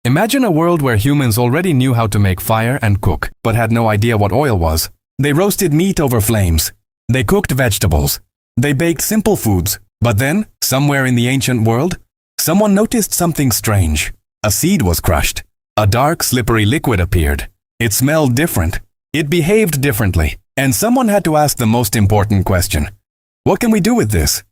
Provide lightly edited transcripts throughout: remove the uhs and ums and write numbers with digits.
Imagine a world where humans already knew how to make fire and cook, but had no idea what oil was. They roasted meat over flames. They cooked vegetables. They baked simple foods. But then, somewhere in the ancient world, someone noticed something strange. A seed was crushed. A dark, slippery liquid appeared. It smelled different. It behaved differently. And someone had to ask the most important question. What can we do with this?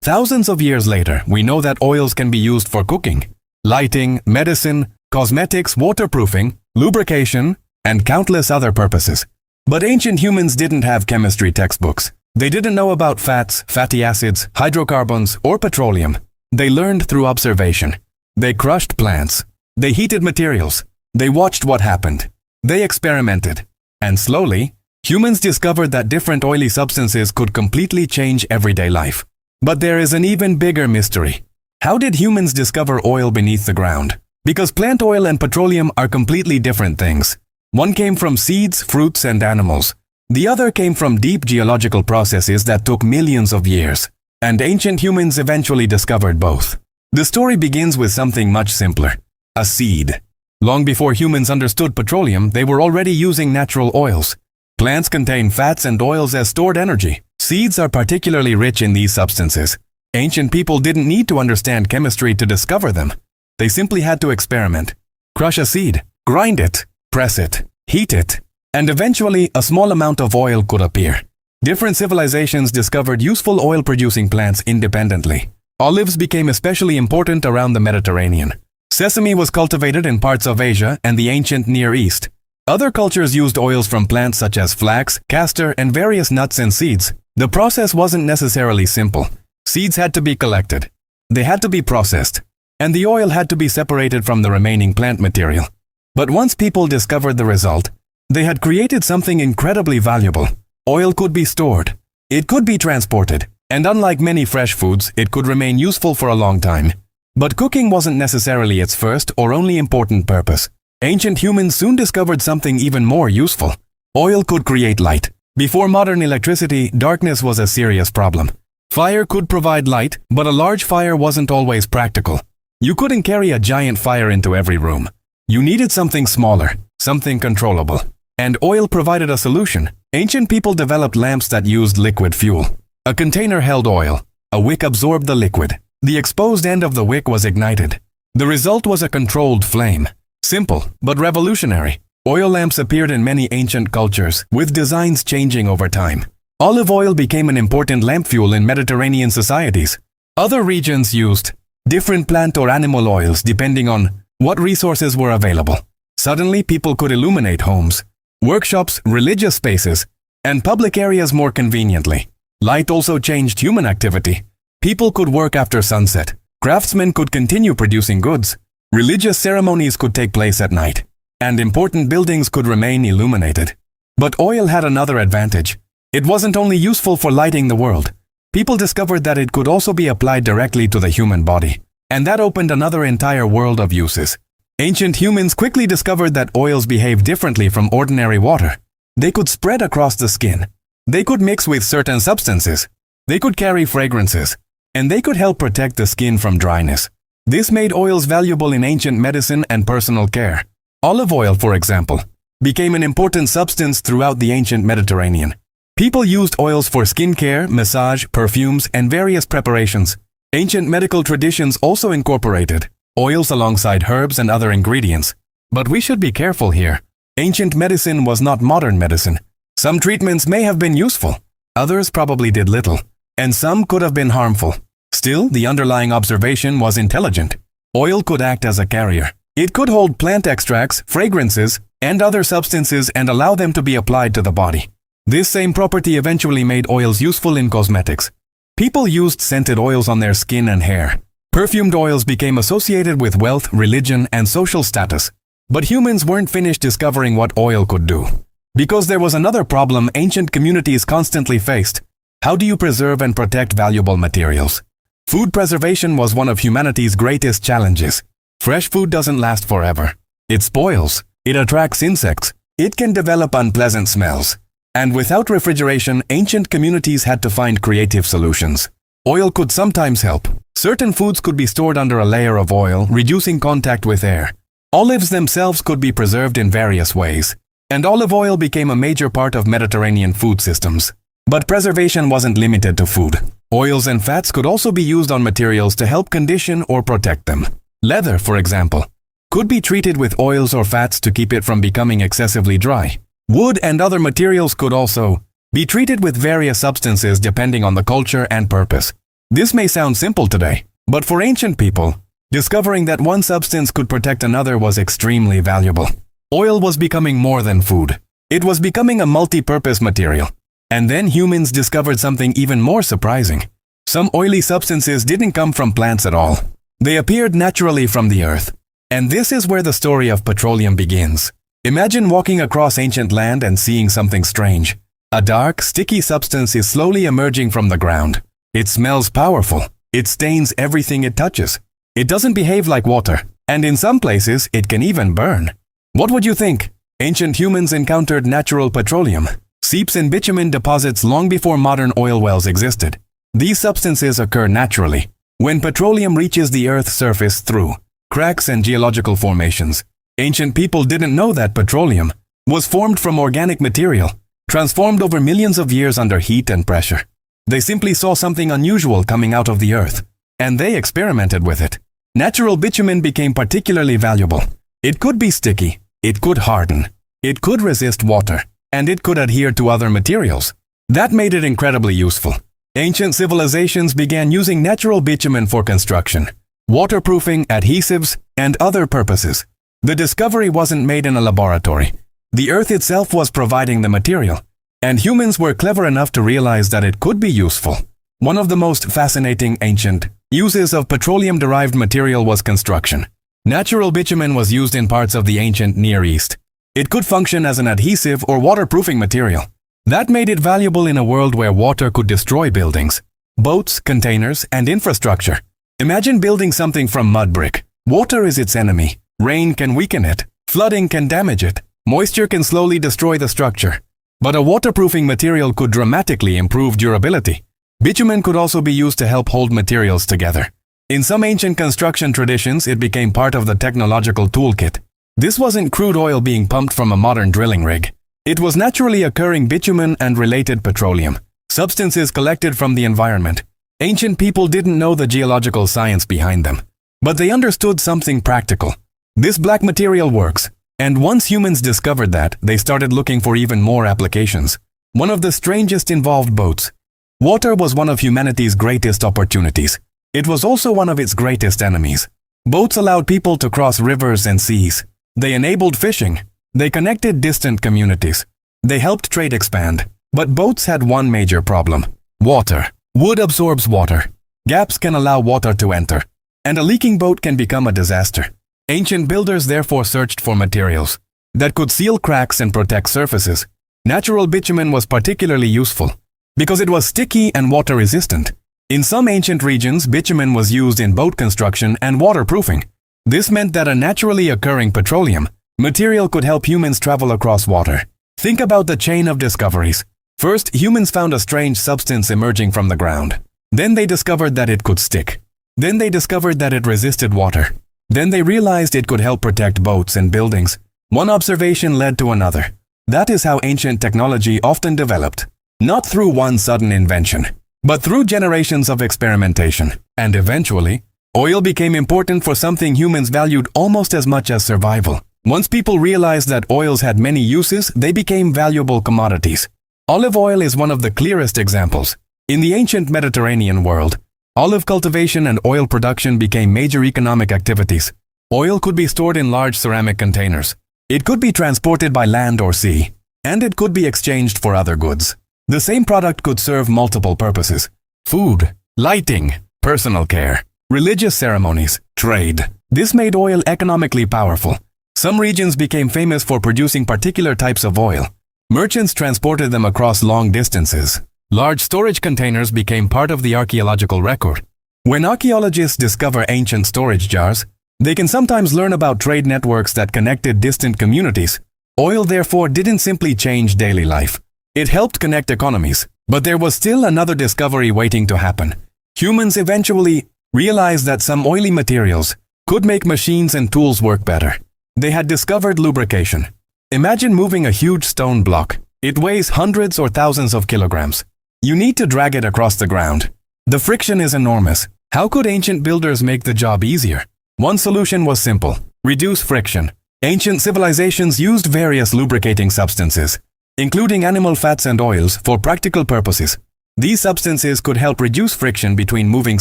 Thousands of years later, we know that oils can be used for cooking, lighting, medicine, cosmetics, waterproofing, lubrication, and countless other purposes. But ancient humans didn't have chemistry textbooks. They didn't know about fats, fatty acids, hydrocarbons, or petroleum. They learned through observation. They crushed plants. They heated materials. They watched what happened. They experimented. And slowly, humans discovered that different oily substances could completely change everyday life. But there is an even bigger mystery. How did humans discover oil beneath the ground? Because plant oil and petroleum are completely different things. One came from seeds, fruits, and animals. The other came from deep geological processes that took millions of years. And ancient humans eventually discovered both. The story begins with something much simpler. A seed. Long before humans understood petroleum, they were already using natural oils. Plants contain fats and oils as stored energy. Seeds are particularly rich in these substances. Ancient people didn't need to understand chemistry to discover them. They simply had to experiment. Crush a seed, grind it, press it, heat it, and eventually a small amount of oil could appear. Different civilizations discovered useful oil-producing plants independently. Olives became especially important around the Mediterranean. Sesame was cultivated in parts of Asia and the ancient Near East. Other cultures used oils from plants such as flax, castor, and various nuts and seeds. The process wasn't necessarily simple. Seeds had to be collected. They had to be processed. And the oil had to be separated from the remaining plant material. But once people discovered the result, they had created something incredibly valuable. Oil could be stored. It could be transported. And unlike many fresh foods, it could remain useful for a long time. But cooking wasn't necessarily its first or only important purpose. Ancient humans soon discovered something even more useful. Oil could create light. Before modern electricity, darkness was a serious problem. Fire could provide light, but a large fire wasn't always practical. You couldn't carry a giant fire into every room. You needed something smaller, something controllable. And oil provided a solution. Ancient people developed lamps that used liquid fuel. A container held oil. A wick absorbed the liquid. The exposed end of the wick was ignited. The result was a controlled flame. Simple, but revolutionary. Oil lamps appeared in many ancient cultures, with designs changing over time. Olive oil became an important lamp fuel in Mediterranean societies. Other regions used different plant or animal oils depending on what resources were available. Suddenly, people could illuminate homes, workshops, religious spaces, and public areas more conveniently. Light also changed human activity. People could work after sunset. Craftsmen could continue producing goods. Religious ceremonies could take place at night. And important buildings could remain illuminated. But oil had another advantage. It wasn't only useful for lighting the world. People discovered that it could also be applied directly to the human body. And that opened another entire world of uses. Ancient humans quickly discovered that oils behave differently from ordinary water. They could spread across the skin. They could mix with certain substances. They could carry fragrances. And they could help protect the skin from dryness. This made oils valuable in ancient medicine and personal care. Olive oil, for example, became an important substance throughout the ancient Mediterranean. People used oils for skincare, massage, perfumes, and various preparations. Ancient medical traditions also incorporated oils alongside herbs and other ingredients. But we should be careful here. Ancient medicine was not modern medicine. Some treatments may have been useful. Others probably did little. And some could have been harmful. Still, the underlying observation was intelligent. Oil could act as a carrier. It could hold plant extracts, fragrances, and other substances and allow them to be applied to the body. This same property eventually made oils useful in cosmetics. People used scented oils on their skin and hair. Perfumed oils became associated with wealth, religion, and social status. But humans weren't finished discovering what oil could do. Because there was another problem ancient communities constantly faced. How do you preserve and protect valuable materials? Food preservation was one of humanity's greatest challenges. Fresh food doesn't last forever. It spoils. It attracts insects. It can develop unpleasant smells. And without refrigeration, ancient communities had to find creative solutions. Oil could sometimes help. Certain foods could be stored under a layer of oil, reducing contact with air. Olives themselves could be preserved in various ways, and olive oil became a major part of Mediterranean food systems. But preservation wasn't limited to food. Oils and fats could also be used on materials to help condition or protect them. Leather, for example, could be treated with oils or fats to keep it from becoming excessively dry. Wood and other materials could also be treated with various substances depending on the culture and purpose. This may sound simple today, but for ancient people, discovering that one substance could protect another was extremely valuable. Oil was becoming more than food. It was becoming a multi-purpose material. And then humans discovered something even more surprising. Some oily substances didn't come from plants at all. They appeared naturally from the earth. And this is where the story of petroleum begins. Imagine walking across ancient land and seeing something strange. A dark, sticky substance is slowly emerging from the ground. It smells powerful. It stains everything it touches. It doesn't behave like water, and in some places it can even burn. What would you think? Ancient humans encountered natural petroleum, seeps in bitumen deposits long before modern oil wells existed. These substances occur naturally when petroleum reaches the Earth's surface through cracks and geological formations. Ancient people didn't know that petroleum was formed from organic material, transformed over millions of years under heat and pressure. They simply saw something unusual coming out of the earth, and they experimented with it. Natural bitumen became particularly valuable. It could be sticky, it could harden, it could resist water, and it could adhere to other materials. That made it incredibly useful. Ancient civilizations began using natural bitumen for construction, waterproofing, adhesives, and other purposes. The discovery wasn't made in a laboratory. The earth itself was providing the material, and humans were clever enough to realize that it could be useful. One of the most fascinating ancient uses of petroleum-derived material was construction. Natural bitumen was used in parts of the ancient Near East. It could function as an adhesive or waterproofing material. That made it valuable in a world where water could destroy buildings, boats, containers, and infrastructure. Imagine building something from mud brick. Water is its enemy. Rain can weaken it. Flooding can damage it. Moisture can slowly destroy the structure. But a waterproofing material could dramatically improve durability. Bitumen could also be used to help hold materials together. In some ancient construction traditions, it became part of the technological toolkit. This wasn't crude oil being pumped from a modern drilling rig. It was naturally occurring bitumen and related petroleum, substances collected from the environment. Ancient people didn't know the geological science behind them, but they understood something practical. This black material works, and once humans discovered that, they started looking for even more applications. One of the strangest involved boats. Water was one of humanity's greatest opportunities. It was also one of its greatest enemies. Boats allowed people to cross rivers and seas. They enabled fishing. They connected distant communities. They helped trade expand. But boats had one major problem: water. Wood absorbs water. Gaps can allow water to enter, and a leaking boat can become a disaster. Ancient builders therefore searched for materials that could seal cracks and protect surfaces. Natural bitumen was particularly useful because it was sticky and water-resistant. In some ancient regions, bitumen was used in boat construction and waterproofing. This meant that a naturally occurring petroleum material could help humans travel across water. Think about the chain of discoveries. First, humans found a strange substance emerging from the ground. Then they discovered that it could stick. Then they discovered that it resisted water. Then they realized it could help protect boats and buildings. One observation led to another. That is how ancient technology often developed. Not through one sudden invention, but through generations of experimentation. And eventually, oil became important for something humans valued almost as much as survival. Once people realized that oils had many uses, they became valuable commodities. Olive oil is one of the clearest examples. In the ancient Mediterranean world, olive cultivation and oil production became major economic activities. Oil could be stored in large ceramic containers. It could be transported by land or sea, and it could be exchanged for other goods. The same product could serve multiple purposes: food, lighting, personal care, religious ceremonies, trade. This made oil economically powerful. Some regions became famous for producing particular types of oil. Merchants transported them across long distances. Large storage containers became part of the archaeological record. When archaeologists discover ancient storage jars, they can sometimes learn about trade networks that connected distant communities. Oil, therefore, didn't simply change daily life. It helped connect economies. But there was still another discovery waiting to happen. Humans eventually realized that some oily materials could make machines and tools work better. They had discovered lubrication. Imagine moving a huge stone block. It weighs hundreds or thousands of kilograms. You need to drag it across the ground. The friction is enormous. How could ancient builders make the job easier? One solution was simple: reduce friction. Ancient civilizations used various lubricating substances, including animal fats and oils, for practical purposes. These substances could help reduce friction between moving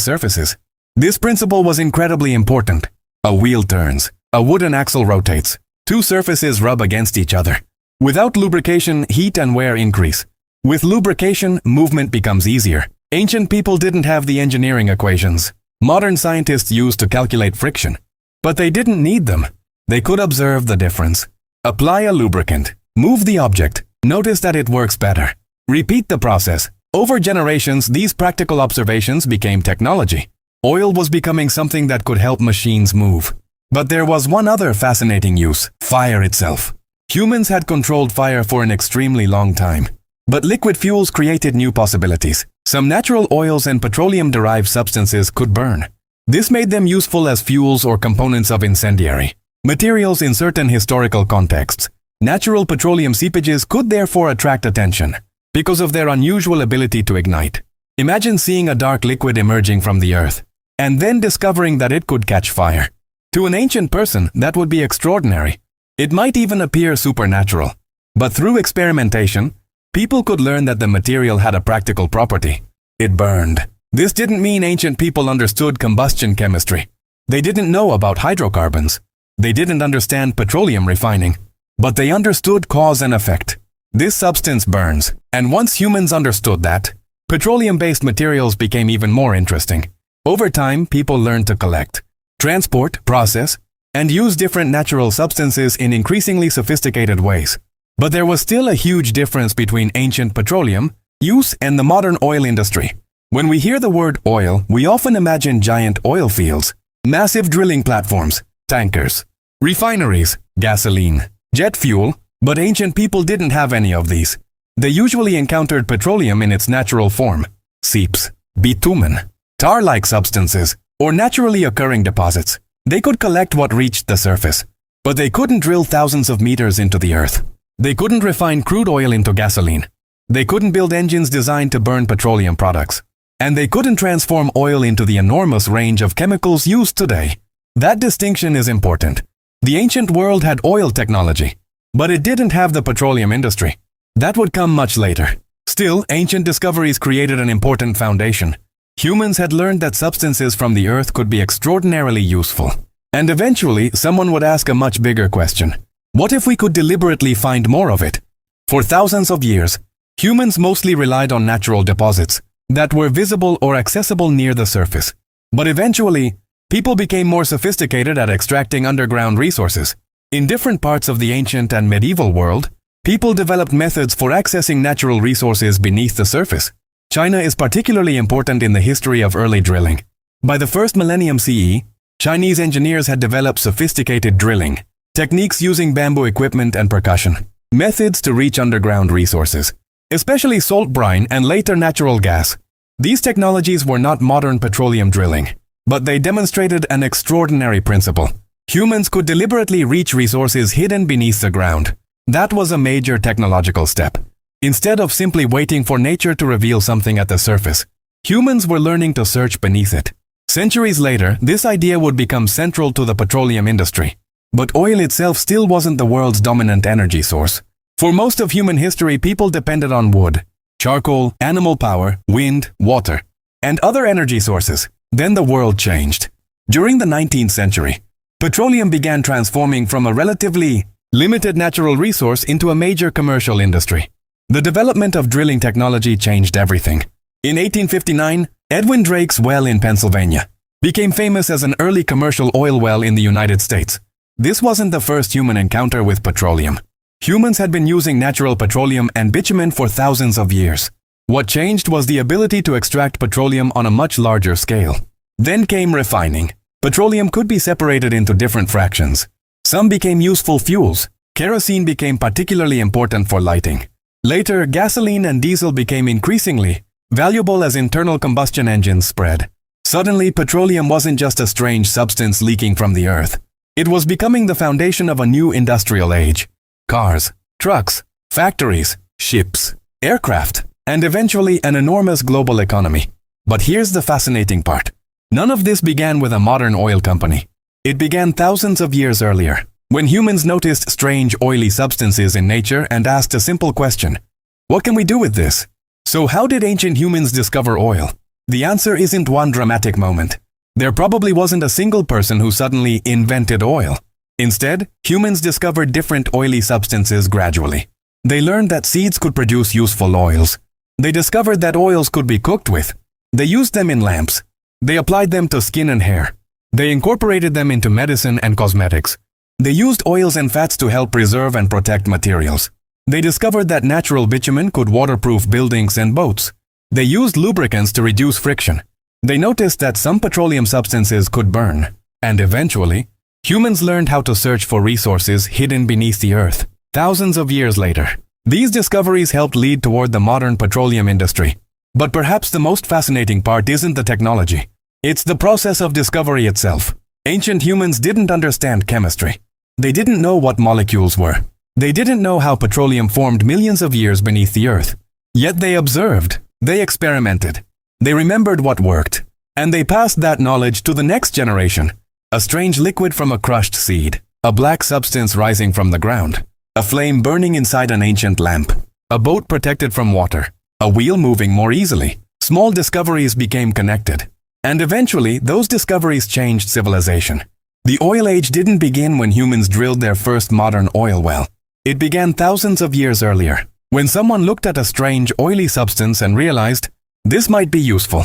surfaces. This principle was incredibly important. A wheel turns. A wooden axle rotates. Two surfaces rub against each other. Without lubrication, heat and wear increase. With lubrication, movement becomes easier. Ancient people didn't have the engineering equations modern scientists use to calculate friction, but they didn't need them. They could observe the difference. Apply a lubricant. Move the object. Notice that it works better. Repeat the process. Over generations, these practical observations became technology. Oil was becoming something that could help machines move. But there was one other fascinating use: fire itself. Humans had controlled fire for an extremely long time. But liquid fuels created new possibilities. Some natural oils and petroleum-derived substances could burn. This made them useful as fuels or components of incendiary materials in certain historical contexts. Natural petroleum seepages could therefore attract attention because of their unusual ability to ignite. Imagine seeing a dark liquid emerging from the earth and then discovering that it could catch fire. To an ancient person, that would be extraordinary. It might even appear supernatural. But through experimentation, people could learn that the material had a practical property. It burned. This didn't mean ancient people understood combustion chemistry. They didn't know about hydrocarbons. They didn't understand petroleum refining. But they understood cause and effect. This substance burns. And once humans understood that, petroleum-based materials became even more interesting. Over time, people learned to collect, transport, process, and use different natural substances in increasingly sophisticated ways. But there was still a huge difference between ancient petroleum use and the modern oil industry. When we hear the word oil, we often imagine giant oil fields, massive drilling platforms, tankers, refineries, gasoline, jet fuel, but ancient people didn't have any of these. They usually encountered petroleum in its natural form: seeps, bitumen, tar-like substances, or naturally occurring deposits. They could collect what reached the surface, but they couldn't drill thousands of meters into the earth. They couldn't refine crude oil into gasoline. They couldn't build engines designed to burn petroleum products. And they couldn't transform oil into the enormous range of chemicals used today. That distinction is important. The ancient world had oil technology, but it didn't have the petroleum industry. That would come much later. Still, ancient discoveries created an important foundation. Humans had learned that substances from the earth could be extraordinarily useful. And eventually, someone would ask a much bigger question. What if we could deliberately find more of it? For thousands of years, humans mostly relied on natural deposits that were visible or accessible near the surface. But eventually, people became more sophisticated at extracting underground resources. In different parts of the ancient and medieval world, people developed methods for accessing natural resources beneath the surface. China is particularly important in the history of early drilling. By the first millennium CE, Chinese engineers had developed sophisticated drilling techniques using bamboo equipment and percussion methods to reach underground resources, especially salt brine and later natural gas. These technologies were not modern petroleum drilling, but they demonstrated an extraordinary principle. Humans could deliberately reach resources hidden beneath the ground. That was a major technological step. Instead of simply waiting for nature to reveal something at the surface, humans were learning to search beneath it. Centuries later, this idea would become central to the petroleum industry. But oil itself still wasn't the world's dominant energy source. For most of human history, people depended on wood, charcoal, animal power, wind, water, and other energy sources. Then the world changed. During the 19th century, petroleum began transforming from a relatively limited natural resource into a major commercial industry. The development of drilling technology changed everything. In 1859, Edwin Drake's well in Pennsylvania became famous as an early commercial oil well in the United States. This wasn't the first human encounter with petroleum. Humans had been using natural petroleum and bitumen for thousands of years. What changed was the ability to extract petroleum on a much larger scale. Then came refining. Petroleum could be separated into different fractions. Some became useful fuels. Kerosene became particularly important for lighting. Later, gasoline and diesel became increasingly valuable as internal combustion engines spread. Suddenly, petroleum wasn't just a strange substance leaking from the earth. It was becoming the foundation of a new industrial age. Cars, trucks, factories, ships, aircraft, and eventually an enormous global economy. But here's the fascinating part. None of this began with a modern oil company. It began thousands of years earlier, when humans noticed strange oily substances in nature and asked a simple question: what can we do with this? So how did ancient humans discover oil? The answer isn't one dramatic moment. There probably wasn't a single person who suddenly invented oil. Instead, humans discovered different oily substances gradually. They learned that seeds could produce useful oils. They discovered that oils could be cooked with. They used them in lamps. They applied them to skin and hair. They incorporated them into medicine and cosmetics. They used oils and fats to help preserve and protect materials. They discovered that natural bitumen could waterproof buildings and boats. They used lubricants to reduce friction. They noticed that some petroleum substances could burn. And eventually, humans learned how to search for resources hidden beneath the earth. Thousands of years later, these discoveries helped lead toward the modern petroleum industry. But perhaps the most fascinating part isn't the technology. It's the process of discovery itself. Ancient humans didn't understand chemistry. They didn't know what molecules were. They didn't know how petroleum formed millions of years beneath the earth. Yet they observed. They experimented. They remembered what worked. And they passed that knowledge to the next generation. A strange liquid from a crushed seed. A black substance rising from the ground. A flame burning inside an ancient lamp. A boat protected from water. A wheel moving more easily. Small discoveries became connected. And eventually, those discoveries changed civilization. The oil age didn't begin when humans drilled their first modern oil well. It began thousands of years earlier, when someone looked at a strange, oily substance and realized, this might be useful.